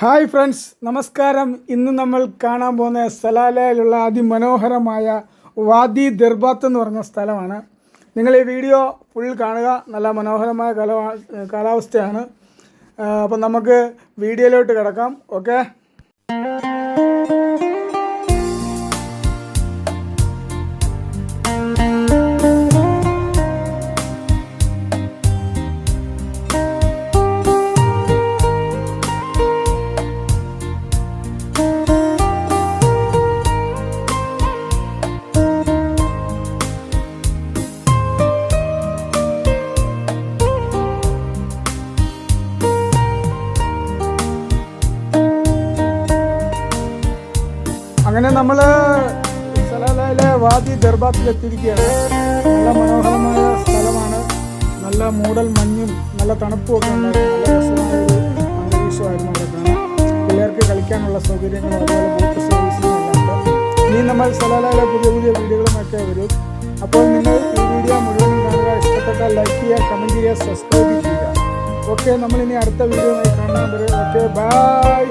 Hi friends, നമസ്കാരം. ഇന്ന് നമ്മൾ കാണാൻ പോകുന്ന സലാലയിലുള്ള അതിമനോഹരമായ വാദി ദർബാത്ത് എന്ന് പറഞ്ഞ സ്ഥലമാണ്. നിങ്ങൾ ഈ വീഡിയോ ഫുൾ കാണുക. നല്ല മനോഹരമായ കാലാവസ്ഥയാണ്. അപ്പം നമുക്ക് വീഡിയോയിലോട്ട് കിടക്കാം. ഓക്കെ. അങ്ങനെ നമ്മൾ സലാലയിലെ വാദി ദർബാത്തിലെത്തിയിരിക്കുകയാണ്. നല്ല മനോഹരമായ സ്ഥലമാണ്. നല്ല മൂടൽ മഞ്ഞും നല്ല തണുപ്പും ഒക്കെ ഉണ്ടായിരുന്നു. നല്ല രസമായൊരു അന്തരീക്ഷമായിരുന്നു അവിടെ കാണാൻ. പിള്ളേർക്ക് കളിക്കാനുള്ള സൗകര്യങ്ങളും അതുപോലെ ബോട്ട് സർവീസിനും എല്ലാം ഉണ്ട്. ഇനി നമ്മൾ സലാലയിലെ പുതിയ പുതിയ വീഡിയോകളുമൊക്കെ വരും. അപ്പോൾ നിങ്ങൾ ഈ വീഡിയോ മുഴുവനും കാണുക. ഇഷ്ടപ്പെട്ടാൽ ലൈക്ക് ചെയ്യുക, കമൻറ്റ് ചെയ്യുക, സബ്സ്ക്രൈബ് ചെയ്യുക. ഓക്കെ, നമ്മളിനി അടുത്ത വീഡിയോ കാണാൻ വരെ. Okay, by.